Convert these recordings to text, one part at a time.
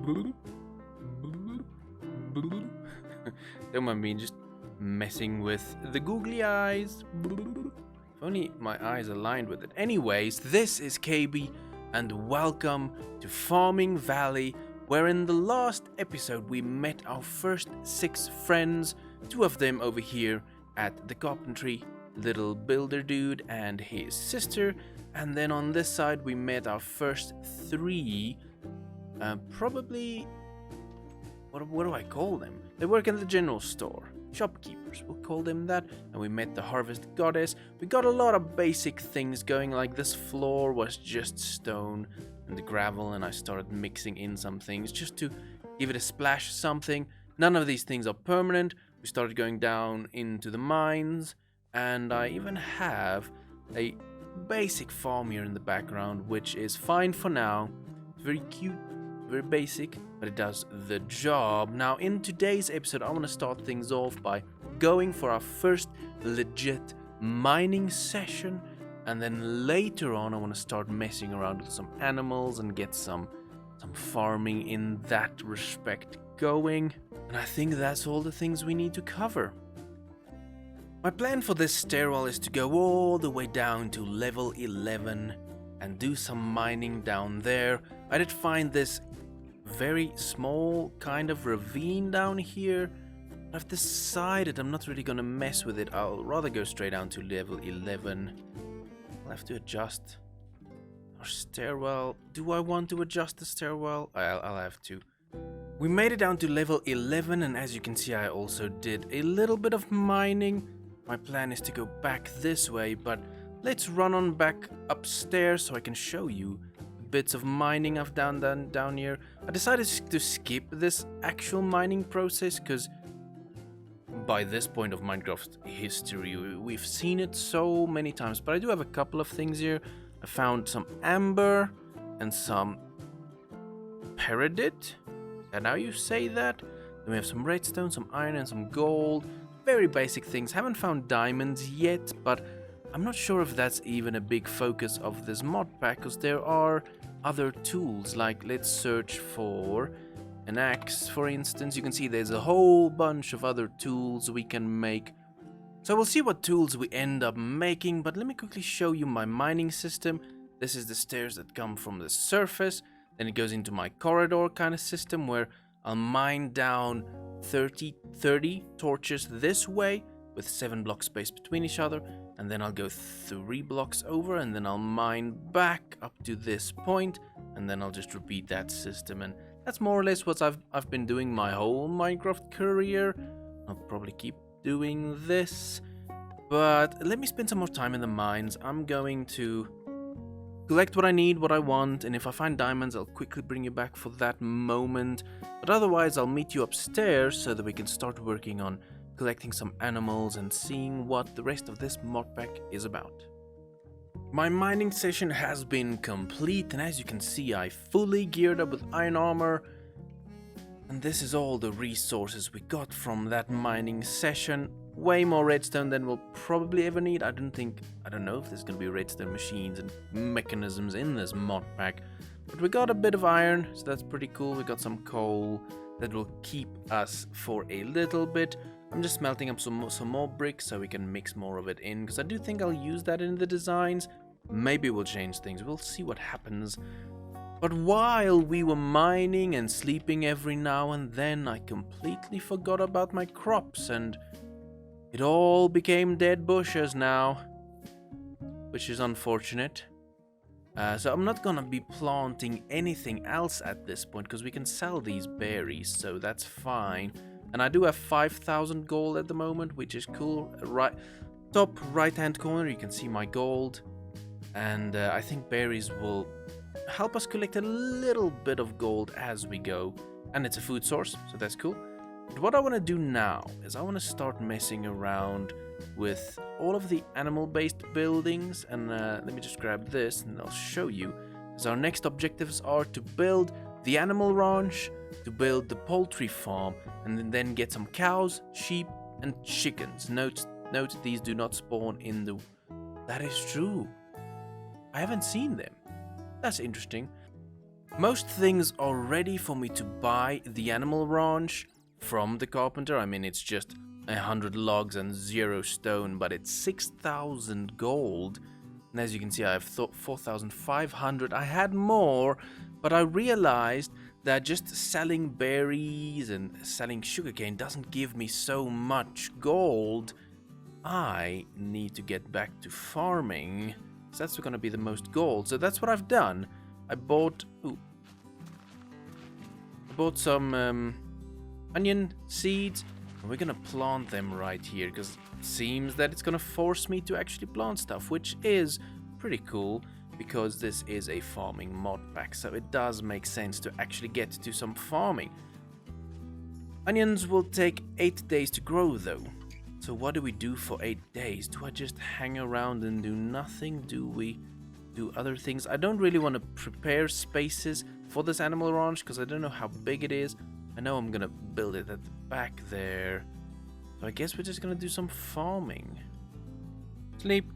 Don't mind me just messing with the googly eyes. If only my eyes aligned with it. Anyways, this is KB, and welcome to Farming Valley, where in the last episode we met our first 6 friends, 2 of them over here at the carpentry, little builder dude and his sister, and then on this side we met our first 3, probably, what do I call them? They work in the general store. Shopkeepers, we'll call them that. And we met the harvest goddess. We got a lot of basic things going, like this floor was just stone and the gravel, and I started mixing in some things just to give it a splash something. None of these things are permanent. We started going down into the mines, and I even have a basic farm here in the background, which is fine for now. It's very cute, very basic, but it does the job. Now, in today's episode, I want to start things off by going for our first legit mining session, and then later on I want to start messing around with some animals and get some farming in that respect going. And I think that's all the things we need to cover. My plan for this stairwell is to go all the way down to level 11 and do some mining down there. I did find this very small kind of ravine down here. I've decided I'm not really gonna mess with it. I'll rather go straight down to level 11. I'll have to adjust our stairwell. Do I want to adjust the stairwell? I'll have to. We made it down to level 11, and as you can see, I also did a little bit of mining. My plan is to go back this way, but let's run on back upstairs so I can show you bits of mining I've done down here. I decided to skip this actual mining process because by this point of Minecraft history we've seen it so many times, but I do have a couple of things here. I found some amber and some peridot. And now you say that. Then we have some redstone, some iron, and some gold. Very basic things. Haven't found diamonds yet, but I'm not sure if that's even a big focus of this mod pack, because there are other tools. Like, let's search for an axe, for instance. You can see there's a whole bunch of other tools we can make. So we'll see what tools we end up making, but let me quickly show you my mining system. This is the stairs that come from the surface. Then it goes into my corridor kind of system where I'll mine down 30 torches this way with 7 blocks space between each other, and then I'll go 3 blocks over, and then I'll mine back up to this point, and then I'll just repeat that system. And that's more or less what I've been doing my whole Minecraft career. I'll probably keep doing this, but let me spend some more time in the mines. I'm going to collect what I need, what I want, and if I find diamonds, I'll quickly bring you back for that moment. But otherwise, I'll meet you upstairs so that we can start working on collecting some animals and seeing what the rest of this mod pack is about. My mining session has been complete, and as you can see, I fully geared up with iron armor. And this is all the resources we got from that mining session. Way more redstone than we'll probably ever need. I don't know if there's gonna be redstone machines and mechanisms in this mod pack, but we got a bit of iron, so that's pretty cool. We got some coal that will keep us for a little bit. I'm just smelting up some more bricks so we can mix more of it in, because I do think I'll use that in the designs. Maybe we'll change things, we'll see what happens. But while we were mining and sleeping every now and then, I completely forgot about my crops, and it all became dead bushes now, which is unfortunate. So I'm not gonna be planting anything else at this point, because we can sell these berries, so that's fine. And I do have 5,000 gold at the moment, which is cool. Top right-hand corner, you can see my gold. And I think berries will help us collect a little bit of gold as we go. And it's a food source, so that's cool. But what I want to do now is I want to start messing around with all of the animal-based buildings. And let me just grab this and I'll show you. Because our next objectives are to build the animal ranch, to build the poultry farm, and then get some cows, sheep, and chickens. Note these do not spawn in the... That is true. I haven't seen them. That's interesting. Most things are ready for me to buy the animal ranch from the carpenter. I mean, it's just 100 logs and 0 stone, but it's 6,000 gold. And as you can see, I have 4,500. I had more, but I realized that just selling berries and selling sugarcane doesn't give me so much gold. I need to get back to farming, so that's going to be the most gold. So that's what I've done. I bought some onion seeds, and we're gonna plant them right here because it seems that it's gonna force me to actually plant stuff, which is pretty cool because this is a farming mod pack, so it does make sense to actually get to some farming. Onions will take 8 days to grow though. So what do we do for 8 days? Do I just hang around and do nothing? Do we do other things? I don't really want to prepare spaces for this animal ranch because I don't know how big it is. I know I'm gonna build it at the back there. So I guess we're just gonna do some farming. Sleep.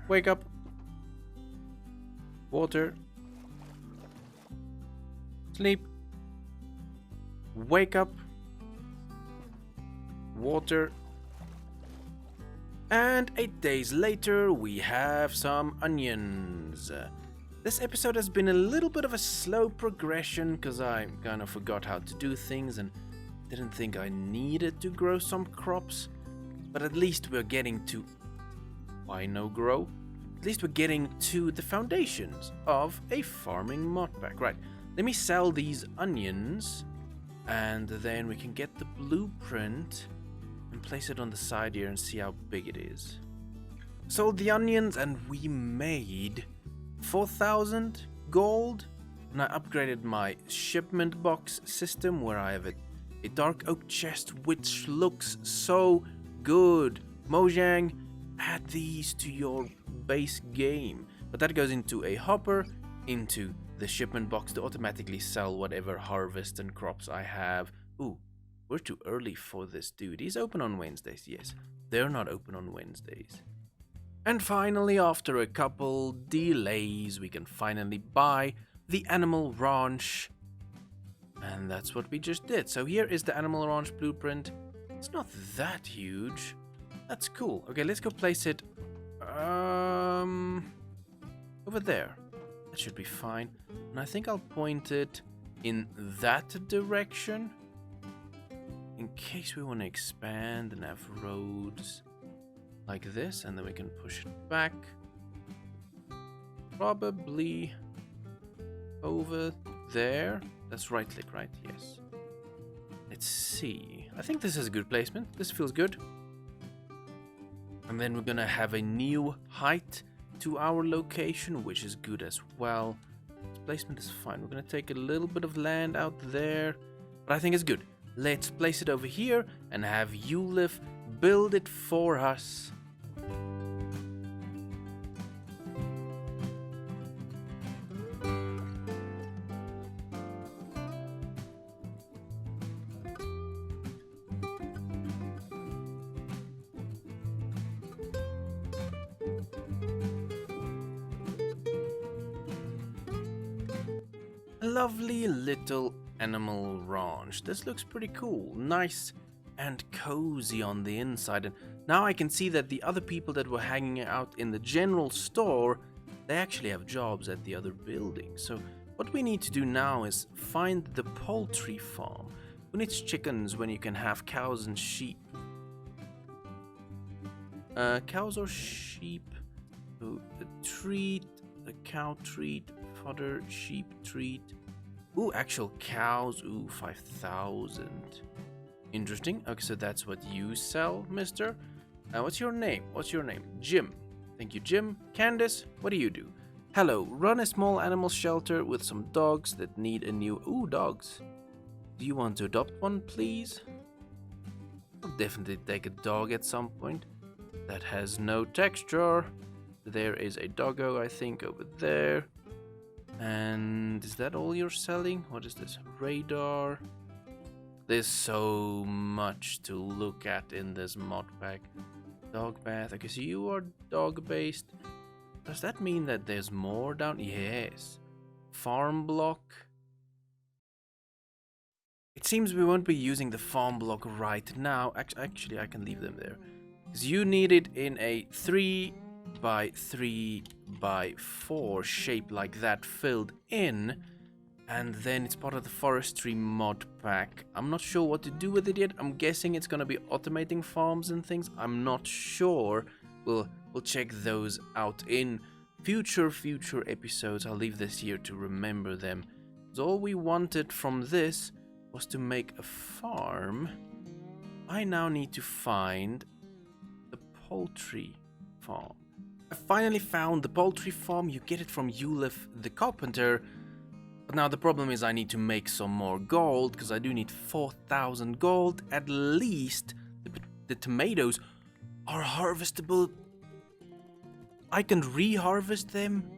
Wake up. Water. Sleep. Wake up. Water. And 8 days later, we have some onions. This episode has been a little bit of a slow progression because I kind of forgot how to do things and didn't think I needed to grow some crops. But at least we're getting to... Why no grow? At least we're getting to the foundations of a farming mod pack. Right, let me sell these onions and then we can get the blueprint and place it on the side here and see how big it is. Sold the onions and we made 4,000 gold, and I upgraded my shipment box system where I have a dark oak chest which looks so good. Mojang, add these to your base game, but that goes into a hopper into the shipment box to automatically sell whatever harvest and crops I have. Ooh, we're too early for this dude. He's open on Wednesdays. Yes, they're not open on Wednesdays. And finally, after a couple delays, we can finally buy the animal ranch. And that's what we just did. So here is the animal ranch blueprint. It's not that huge. That's cool. Okay, let's go place it over there. That should be fine. And I think I'll point it in that direction in case we want to expand and have roads like this, and then we can push it back. Probably over there. That's right click, right? Yes. Let's see. I think this is a good placement. This feels good. And then we're gonna have a new height to our location, which is good as well. This placement is fine. We're gonna take a little bit of land out there, but I think it's good. Let's place it over here and have Ulif build it for us. Lovely little animal ranch. This looks pretty cool. Nice and cozy on the inside. And now I can see that the other people that were hanging out in the general store, they actually have jobs at the other building. So what we need to do now is find the poultry farm. Who needs chickens when you can have cows and sheep? Cows or sheep? So a treat, a cow treat, fodder, sheep treat. Ooh, actual cows. Ooh, 5,000. Interesting. Okay, so that's what you sell, mister. What's your name? What's your name? Jim. Thank you, Jim. Candace, what do you do? Hello, run a small animal shelter with some dogs that need a new... Ooh, dogs. Do you want to adopt one, please? I'll definitely take a dog at some point. That has no texture. There is a doggo, I think, over there. And is that all you're selling? What is this? Radar. There's so much to look at in this mod pack. Dog bath. Okay, so you are dog based. Does that mean that there's more down? Yes. Farm block. It seems we won't be using the farm block right now. Actually, I can leave them there. Because you need it in a 3 by 3 by 4 shape like that filled in. And then it's part of the forestry mod pack. I'm not sure what to do with it yet. I'm guessing it's going to be automating farms and things. I'm not sure. We'll check those out in future episodes. I'll leave this here to remember them. Because all we wanted from this was to make a farm. I now need to find the poultry farm. I finally found the poultry farm. You get it from Ulif the carpenter. But now the problem is I need to make some more gold, because I do need 4,000 gold. At least the tomatoes are harvestable. I can reharvest them.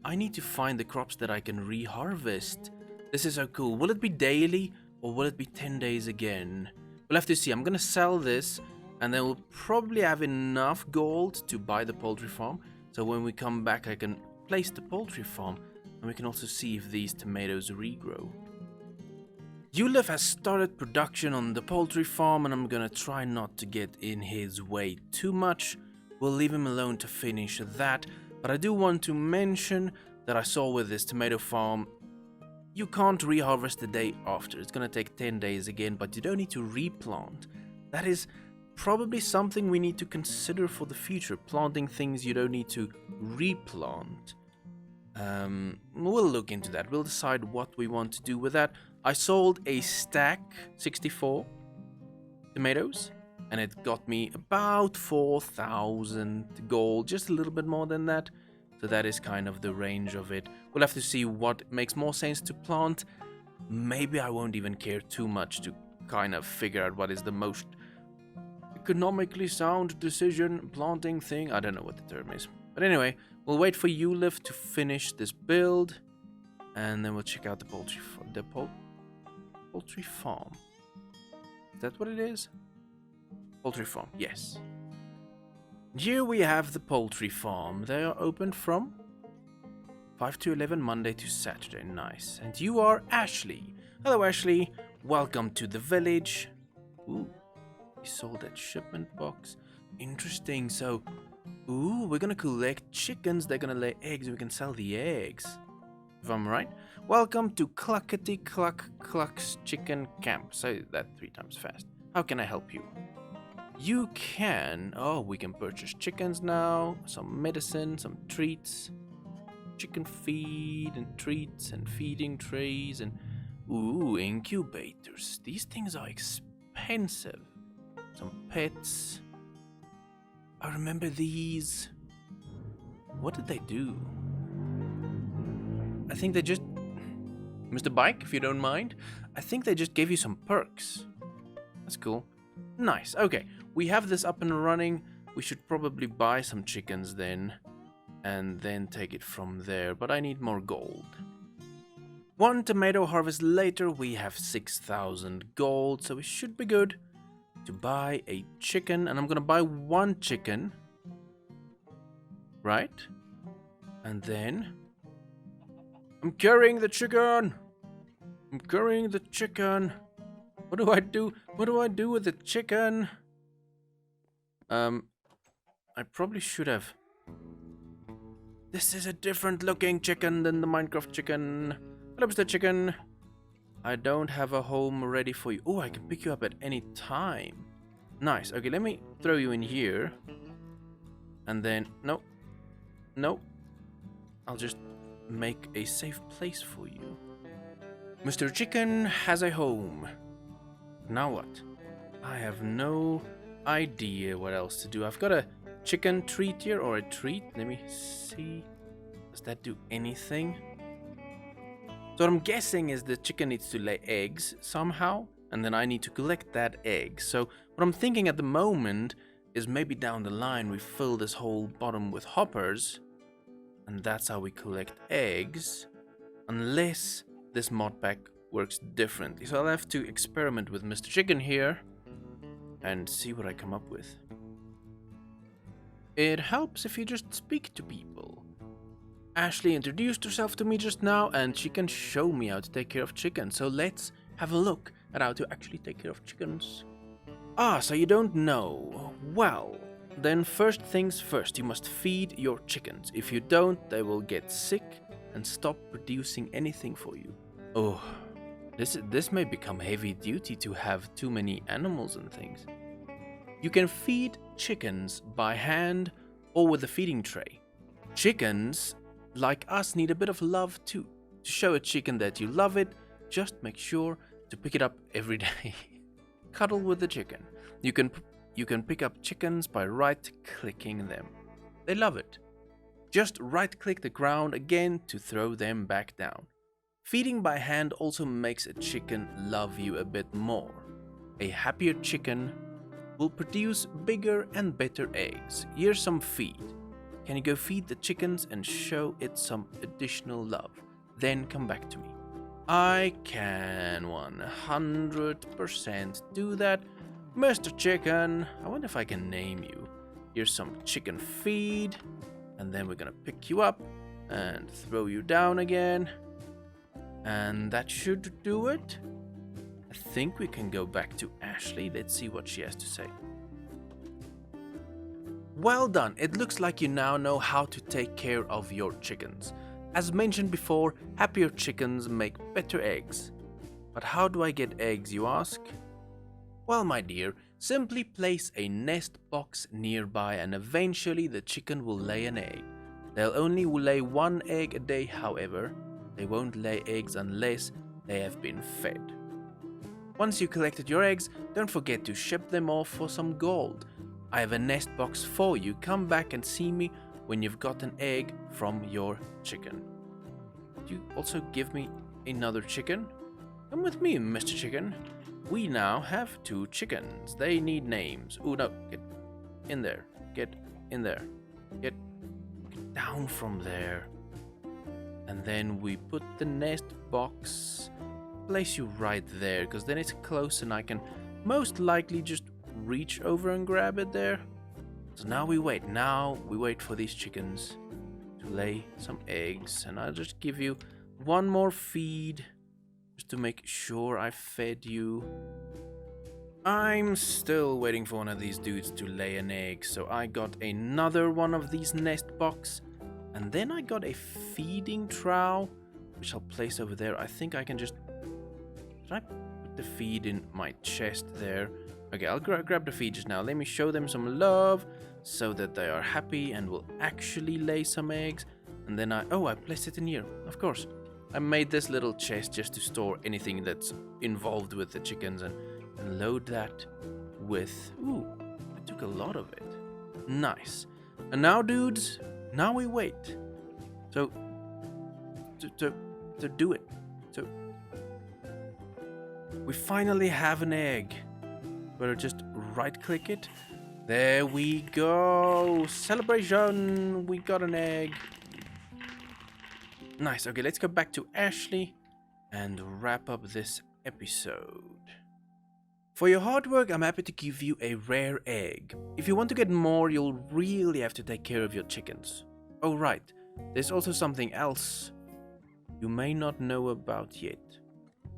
I need to find the crops that I can reharvest. This is so cool. Will it be daily or will it be 10 days again? We'll have to see. I'm going to sell this and then we'll probably have enough gold to buy the poultry farm. So when we come back, I can place the poultry farm and we can also see if these tomatoes regrow. Ulif has started production on the poultry farm and I'm going to try not to get in his way too much. We'll leave him alone to finish that. But I do want to mention that I saw with this tomato farm, you can't reharvest the day after. It's going to take 10 days again, but you don't need to replant. That is probably something we need to consider for the future. Planting things you don't need to replant. We'll look into that. We'll decide what we want to do with that. I sold a stack, 64 tomatoes, and it got me about 4,000 gold, just a little bit more than that. So that is kind of the range of it. We'll have to see what makes more sense to plant. Maybe I won't even care too much to kind of figure out what is the most economically sound decision planting thing. I don't know what the term is. But anyway, we'll wait for Ulif to finish this build. And then we'll check out the poultry farm. Is that what it is? Poultry farm, yes. Here we have the poultry farm. They are open from 5 to 11, Monday to Saturday. Nice. And you are Ashley. Hello, Ashley. Welcome to the village. Ooh, we sold that shipment box. Interesting. So, ooh, we're gonna collect chickens. They're gonna lay eggs. We can sell the eggs, if I'm right. Welcome to Cluckety Cluck Cluck's Chicken Camp. Say that 3 times fast. How can I help you? You can... Oh, we can purchase chickens now. Some medicine, some treats. Chicken feed and treats and feeding trays and... Ooh, incubators. These things are expensive. Some pets. I remember these. What did they do? I think they just... Mr. Bike, if you don't mind. I think they just gave you some perks. That's cool. Nice. Okay, we have this up and running. We should probably buy some chickens then. And then take it from there. But I need more gold. 1 tomato harvest later, we have 6,000 gold. So we should be good to buy a chicken. And I'm going to buy 1 chicken. Right? And then... I'm carrying the chicken! I'm carrying the chicken! What do I do? What do I do with the chicken? I probably should have... This is a different looking chicken than the Minecraft chicken. Hello, Mr. Chicken. I don't have a home ready for you. Oh, I can pick you up at any time. Nice. Okay, let me throw you in here. And then... No. No. I'll just make a safe place for you. Mr. Chicken has a home. Now what? I have no idea what else to do. I've got a chicken treat here, or a treat. Let me see. Does that do anything? So what I'm guessing is the chicken needs to lay eggs somehow, and then I need to collect that egg. So what I'm thinking at the moment is maybe down the line we fill this whole bottom with hoppers, and that's how we collect eggs, unless this mod pack works differently. So I'll have to experiment with Mr. Chicken here and see what I come up with. It helps if you just speak to people. Ashley introduced herself to me just now, and she can show me how to take care of chickens. So let's have a look at how to actually take care of chickens. Ah, so you don't know. Well, then first things first, you must feed your chickens. If you don't, they will get sick and stop producing anything for you. Oh, this may become heavy duty to have too many animals and things. You can feed chickens by hand or with a feeding tray. Chickens, like us, need a bit of love too. To show a chicken that you love it, just make sure to pick it up every day. Cuddle with the chicken. You can pick up chickens by right-clicking them. They love it. Just right-click the ground again to throw them back down. Feeding by hand also makes a chicken love you a bit more. A happier chicken will produce bigger and better eggs. Here's some feed. Can you go feed the chickens and show it some additional love? Then come back to me. I can 100% do that. Mr. Chicken, I wonder if I can name you. Here's some chicken feed. And then we're gonna pick you up and throw you down again. And that should do it. I think we can go back to Ashley. Let's see what she has to say. Well done. It looks like you now know how to take care of your chickens. As mentioned before, happier chickens make better eggs. But how do I get eggs, you ask? Well, my dear, simply place a nest box nearby and eventually the chicken will lay an egg. They'll only lay one egg a day, however. They won't lay eggs unless they have been fed. Once you collected your eggs, don't forget to ship them off for some gold. I have a nest box for you. Come back and see me when you've got an egg from your chicken. Do you also give me another chicken? Come with me, Mr. Chicken. We now have 2 chickens. They need names. Oh no, get in there. Get in there. Get down from there. And then we put the nest box, place you right there, because then it's close and I can most likely just reach over and grab it there. So now we wait for these chickens to lay some eggs, and I'll just give you one more feed just to make sure I fed you. I'm still waiting for one of these dudes to lay an egg, so I got another one of these nest box, and then I got a feeding trowel, which I'll place over there. I think I can just... Did I put the feed in my chest there? Okay, I'll grab the feed just now. Let me show them some love so that they are happy and will actually lay some eggs. And then I placed it in here, of course. I made this little chest just to store anything that's involved with the chickens and load that with... Ooh, I took a lot of it. Nice. And now, dudes, now we wait. So, to do it. So, we finally have an egg. Better just right-click it. There we go. Celebration. We got an egg. Nice. Okay, let's go back to Ashley and wrap up this episode. For your hard work, I'm happy to give you a rare egg. If you want to get more, you'll really have to take care of your chickens. Oh, right. There's also something else you may not know about yet.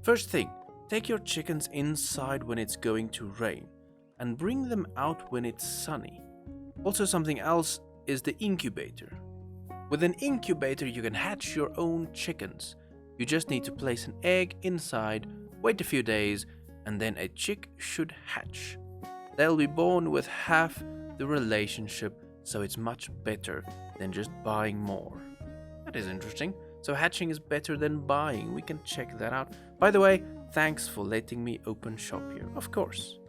First thing, take your chickens inside when it's going to rain and bring them out when it's sunny. Also, something else is the incubator. With an incubator, you can hatch your own chickens. You just need to place an egg inside, wait a few days, and then a chick should hatch. They'll be born with half the relationship, so it's much better than just buying more. That is interesting. So hatching is better than buying. We can check that out. By the way, thanks for letting me open shop here. Of course.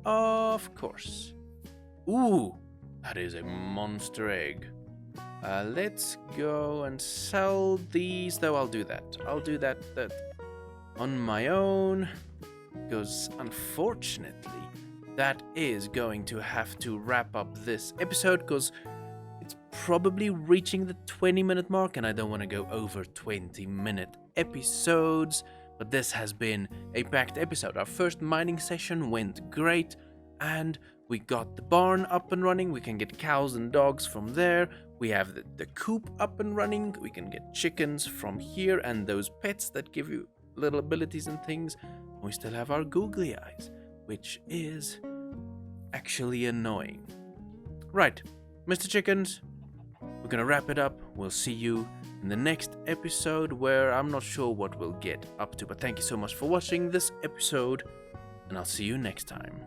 Of course. Ooh, that is a monster egg. Let's go and sell these. Though I'll do that. I'll do that on my own. Because unfortunately, that is going to have to wrap up this episode. Because it's probably reaching the 20-minute mark. And I don't want to go over 20-minute episodes. But this has been a packed episode. Our first mining session went great. And We got the barn up and running. We can get cows and dogs from there. We have the coop up and running. We can get chickens from here and those pets that give you little abilities and things. We still have our googly eyes, which is actually annoying. Right, Mr. Chickens, we're gonna wrap it up. We'll see you in the next episode, where I'm not sure what we'll get up to, but thank you so much for watching this episode, and I'll see you next time.